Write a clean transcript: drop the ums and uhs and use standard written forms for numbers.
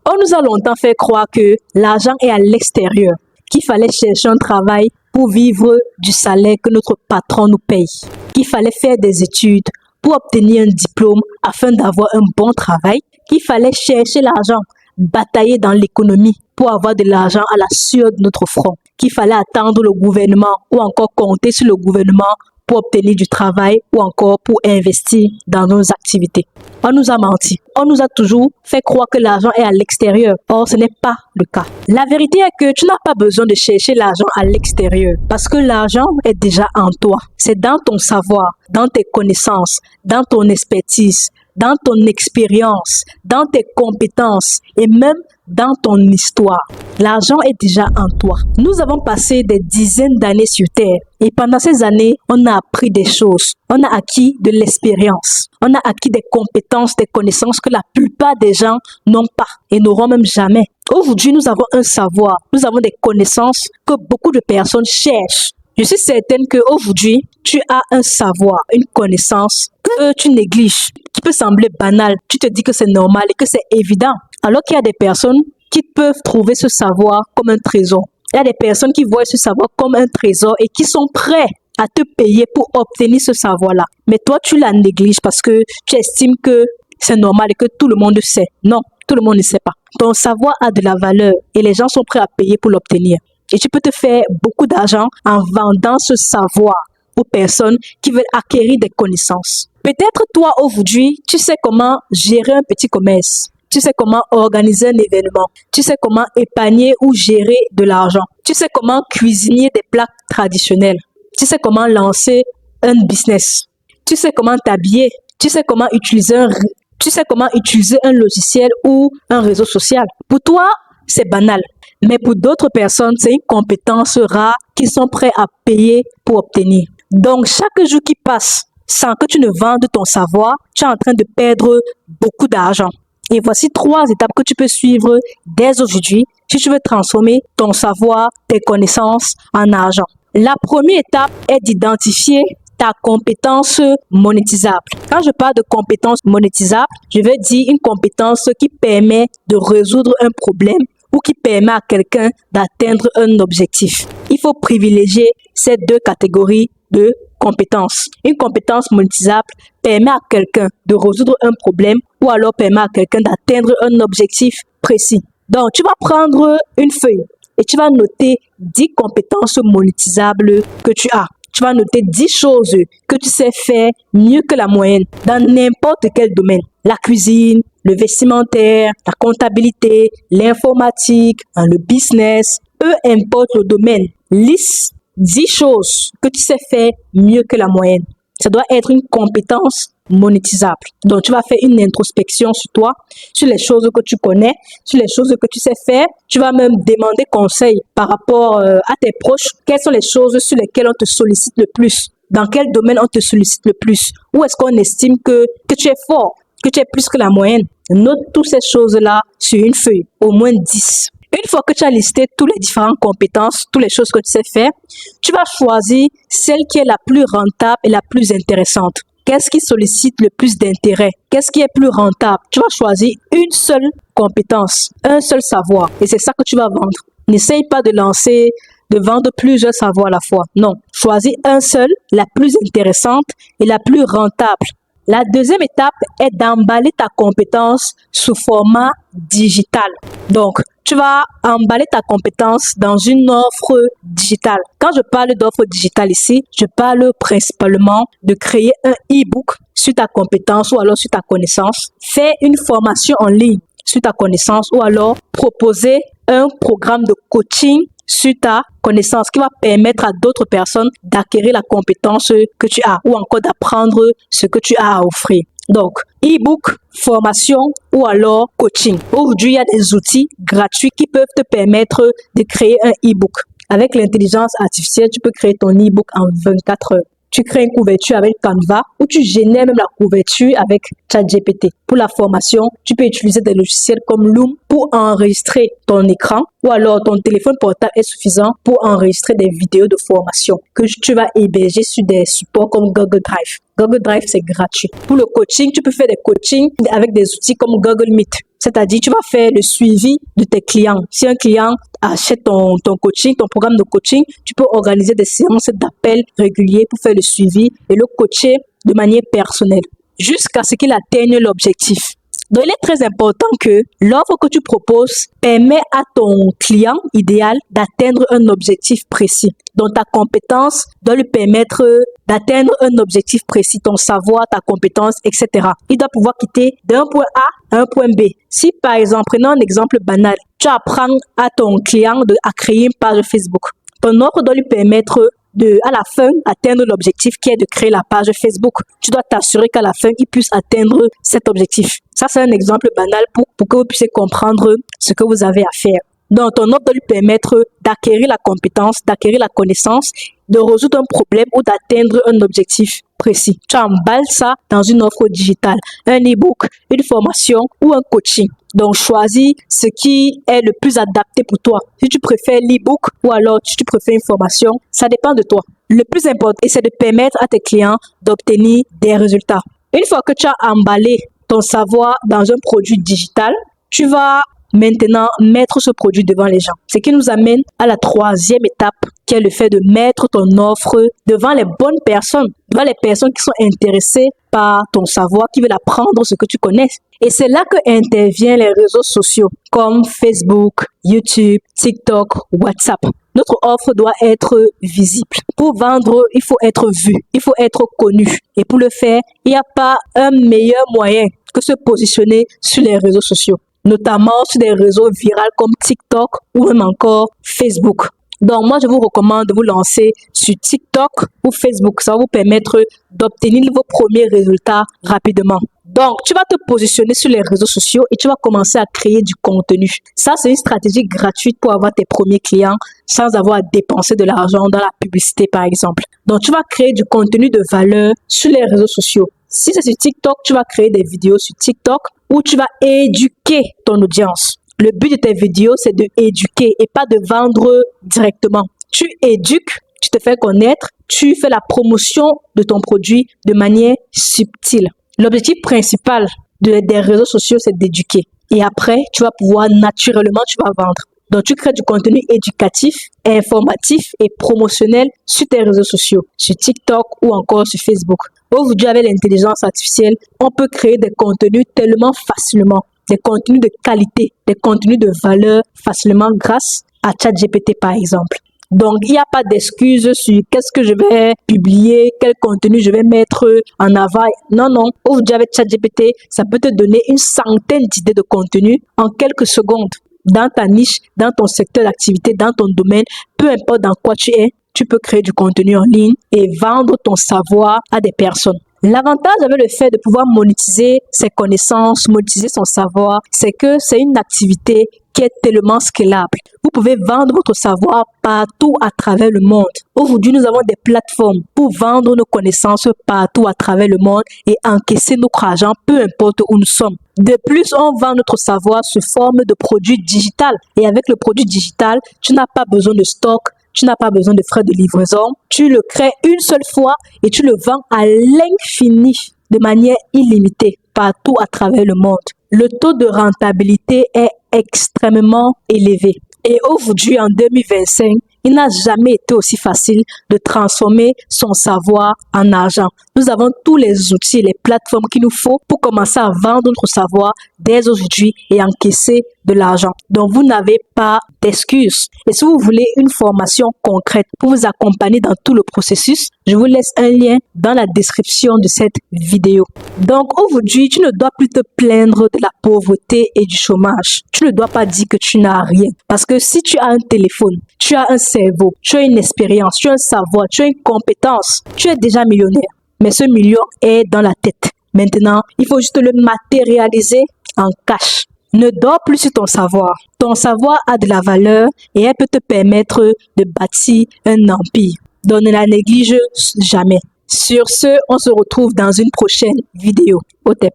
On nous a longtemps fait croire que l'argent est à l'extérieur, qu'il fallait chercher un travail pour vivre du salaire que notre patron nous paye, qu'il fallait faire des études pour obtenir un diplôme afin d'avoir un bon travail, qu'il fallait chercher l'argent, batailler dans l'économie pour avoir de l'argent à la sueur de notre front, qu'il fallait attendre le gouvernement ou encore compter sur le gouvernement pour obtenir du travail ou encore pour investir dans nos activités. On nous a menti. On nous a toujours fait croire que l'argent est à l'extérieur. Or, ce n'est pas le cas. La vérité est que tu n'as pas besoin de chercher l'argent à l'extérieur parce que l'argent est déjà en toi. C'est dans ton savoir, dans tes connaissances, dans ton expertise, dans ton expérience, dans tes compétences et même dans ton histoire. L'argent est déjà en toi. Nous avons passé des dizaines d'années sur Terre et pendant ces années, on a appris des choses. On a acquis de l'expérience. On a acquis des compétences, des connaissances que la plupart des gens n'ont pas et n'auront même jamais. Aujourd'hui, nous avons un savoir, nous avons des connaissances que beaucoup de personnes cherchent. Je suis certaine qu'aujourd'hui, tu as un savoir, une connaissance que tu négliges, qui peut sembler banal. Tu te dis que c'est normal et que c'est évident. Alors qu'il y a des personnes qui peuvent trouver ce savoir comme un trésor. Il y a des personnes qui voient ce savoir comme un trésor et qui sont prêts à te payer pour obtenir ce savoir-là. Mais toi, tu la négliges parce que tu estimes que c'est normal et que tout le monde sait. Non, tout le monde ne sait pas. Ton savoir a de la valeur et les gens sont prêts à payer pour l'obtenir. Et tu peux te faire beaucoup d'argent en vendant ce savoir aux personnes qui veulent acquérir des connaissances. Peut-être toi, aujourd'hui, tu sais comment gérer un petit commerce. Tu sais comment organiser un événement. Tu sais comment épargner ou gérer de l'argent. Tu sais comment cuisiner des plats traditionnels. Tu sais comment lancer un business. Tu sais comment t'habiller. Tu sais comment utiliser un logiciel ou un réseau social. Pour toi, c'est banal. Mais pour d'autres personnes, c'est une compétence rare qu'ils sont prêts à payer pour obtenir. Donc, chaque jour qui passe sans que tu ne vendes ton savoir, tu es en train de perdre beaucoup d'argent. Et voici 3 étapes que tu peux suivre dès aujourd'hui si tu veux transformer ton savoir, tes connaissances en argent. La première étape est d'identifier ta compétence monétisable. Quand je parle de compétence monétisable, je veux dire une compétence qui permet de résoudre un problème ou qui permet à quelqu'un d'atteindre un objectif. Il faut privilégier ces 2 catégories de compétences. Une compétence monétisable permet à quelqu'un de résoudre un problème ou alors permet à quelqu'un d'atteindre un objectif précis. Donc, tu vas prendre une feuille et tu vas noter 10 compétences monétisables que tu as. Tu vas noter 10 choses que tu sais faire mieux que la moyenne dans n'importe quel domaine. La cuisine, le vestimentaire, la comptabilité, l'informatique, le business, peu importe le domaine. Liste 10 choses que tu sais faire mieux que la moyenne. Ça doit être une compétence monétisable. Donc, tu vas faire une introspection sur toi, sur les choses que tu connais, sur les choses que tu sais faire. Tu vas même demander conseil par rapport à tes proches. Quelles sont les choses sur lesquelles on te sollicite le plus? Dans quel domaine on te sollicite le plus? Où est-ce qu'on estime que tu es fort, que tu es plus que la moyenne? Note toutes ces choses-là sur une feuille, au moins 10. Une fois que tu as listé toutes les différentes compétences, toutes les choses que tu sais faire, tu vas choisir celle qui est la plus rentable et la plus intéressante. Qu'est-ce qui sollicite le plus d'intérêt? Qu'est-ce qui est plus rentable? Tu vas choisir une seule compétence, un seul savoir. Et c'est ça que tu vas vendre. N'essaye pas de vendre plusieurs savoirs à la fois. Non, choisis un seul, la plus intéressante et la plus rentable. La deuxième étape est d'emballer ta compétence sous format digital. Donc, tu vas emballer ta compétence dans une offre digitale. Quand je parle d'offre digitale ici, je parle principalement de créer un e-book sur ta compétence ou alors sur ta connaissance, faire une formation en ligne sur ta connaissance ou alors proposer un programme de coaching sur ta connaissance qui va permettre à d'autres personnes d'acquérir la compétence que tu as ou encore d'apprendre ce que tu as à offrir. Donc, e-book, formation ou alors coaching. Aujourd'hui, il y a des outils gratuits qui peuvent te permettre de créer un e-book. Avec l'intelligence artificielle, tu peux créer ton e-book en 24 heures. Tu crées une couverture avec Canva ou tu génères même la couverture avec ChatGPT. Pour la formation, tu peux utiliser des logiciels comme Loom pour enregistrer ton écran ou alors ton téléphone portable est suffisant pour enregistrer des vidéos de formation que tu vas héberger sur des supports comme Google Drive. Google Drive, c'est gratuit. Pour le coaching, tu peux faire des coachings avec des outils comme Google Meet. C'est-à-dire, tu vas faire le suivi de tes clients. Si un client achète ton coaching, ton programme de coaching, tu peux organiser des séances d'appel réguliers pour faire le suivi et le coacher de manière personnelle jusqu'à ce qu'il atteigne l'objectif. Donc, il est très important que l'offre que tu proposes permet à ton client idéal d'atteindre un objectif précis. Donc, ta compétence doit lui permettre d'atteindre un objectif précis, ton savoir, ta compétence, etc. Il doit pouvoir quitter d'un point A à un point B. Si, par exemple, prenons un exemple banal, tu apprends à ton client à créer une page Facebook. Ton offre doit lui permettre à la fin, atteindre l'objectif qui est de créer la page Facebook. Tu dois t'assurer qu'à la fin, il puisse atteindre cet objectif. Ça, c'est un exemple banal pour que vous puissiez comprendre ce que vous avez à faire. Donc, ton offre doit lui permettre d'acquérir la compétence, d'acquérir la connaissance, de résoudre un problème ou d'atteindre un objectif précis. Tu emballes ça dans une offre digitale, un e-book, une formation ou un coaching. Donc, choisis ce qui est le plus adapté pour toi. Si tu préfères l'e-book ou alors si tu préfères une formation, ça dépend de toi. Le plus important, c'est de permettre à tes clients d'obtenir des résultats. Une fois que tu as emballé ton savoir dans un produit digital, tu vas maintenant mettre ce produit devant les gens. Ce qui nous amène à la troisième étape, qui est le fait de mettre ton offre devant les bonnes personnes, devant les personnes qui sont intéressées par ton savoir, qui veulent apprendre ce que tu connais. Et c'est là que interviennent les réseaux sociaux comme Facebook, YouTube, TikTok, WhatsApp. Notre offre doit être visible. Pour vendre, il faut être vu, il faut être connu. Et pour le faire, il n'y a pas un meilleur moyen que se positionner sur les réseaux sociaux, notamment sur des réseaux viraux comme TikTok ou même encore Facebook. Donc, moi, je vous recommande de vous lancer sur TikTok ou Facebook. Ça va vous permettre d'obtenir vos premiers résultats rapidement. Donc, tu vas te positionner sur les réseaux sociaux et tu vas commencer à créer du contenu. Ça, c'est une stratégie gratuite pour avoir tes premiers clients sans avoir à dépenser de l'argent dans la publicité, par exemple. Donc, tu vas créer du contenu de valeur sur les réseaux sociaux. Si c'est sur TikTok, tu vas créer des vidéos sur TikTok où tu vas éduquer ton audience. Le but de tes vidéos, c'est de éduquer et pas de vendre directement. Tu éduques, tu te fais connaître, tu fais la promotion de ton produit de manière subtile. L'objectif principal des réseaux sociaux, c'est d'éduquer. Et après, tu vas pouvoir naturellement, tu vas vendre. Donc, tu crées du contenu éducatif, informatif et promotionnel sur tes réseaux sociaux, sur TikTok ou encore sur Facebook. Aujourd'hui, avec l'intelligence artificielle, on peut créer des contenus tellement facilement, des contenus de qualité, des contenus de valeur facilement grâce à ChatGPT par exemple. Donc, il n'y a pas d'excuses sur qu'est-ce que je vais publier, quel contenu je vais mettre en avant. Non. Aujourd'hui, avec ChatGPT, ça peut te donner une centaine d'idées de contenu en quelques secondes. Dans ta niche, dans ton secteur d'activité, dans ton domaine, peu importe dans quoi tu es, tu peux créer du contenu en ligne et vendre ton savoir à des personnes. L'avantage avec le fait de pouvoir monétiser ses connaissances, monétiser son savoir, c'est que c'est une activité qui est tellement scalable. Vous pouvez vendre votre savoir partout à travers le monde. Aujourd'hui, nous avons des plateformes pour vendre nos connaissances partout à travers le monde et encaisser notre argent, peu importe où nous sommes. De plus, on vend notre savoir sous forme de produit digital. Et avec le produit digital, tu n'as pas besoin de stock, tu n'as pas besoin de frais de livraison. Tu le crées une seule fois et tu le vends à l'infini, de manière illimitée, partout à travers le monde. Le taux de rentabilité est extrêmement élevé. Et aujourd'hui, en 2025, il n'a jamais été aussi facile de transformer son savoir en argent. Nous avons tous les outils, les plateformes qu'il nous faut pour commencer à vendre notre savoir dès aujourd'hui et encaisser de l'argent. Donc, vous n'avez pas d'excuses. Et si vous voulez une formation concrète pour vous accompagner dans tout le processus, je vous laisse un lien dans la description de cette vidéo. Donc, aujourd'hui, tu ne dois plus te plaindre de la pauvreté et du chômage. Tu ne dois pas dire que tu n'as rien. Parce que si tu as un téléphone, tu as un cerveau, tu as une expérience, tu as un savoir, tu as une compétence, tu es déjà millionnaire. Mais ce million est dans la tête. Maintenant, il faut juste le matérialiser en cash. Ne dors plus sur ton savoir. Ton savoir a de la valeur et elle peut te permettre de bâtir un empire. Donc ne la néglige jamais. Sur ce, on se retrouve dans une prochaine vidéo. Au TEP.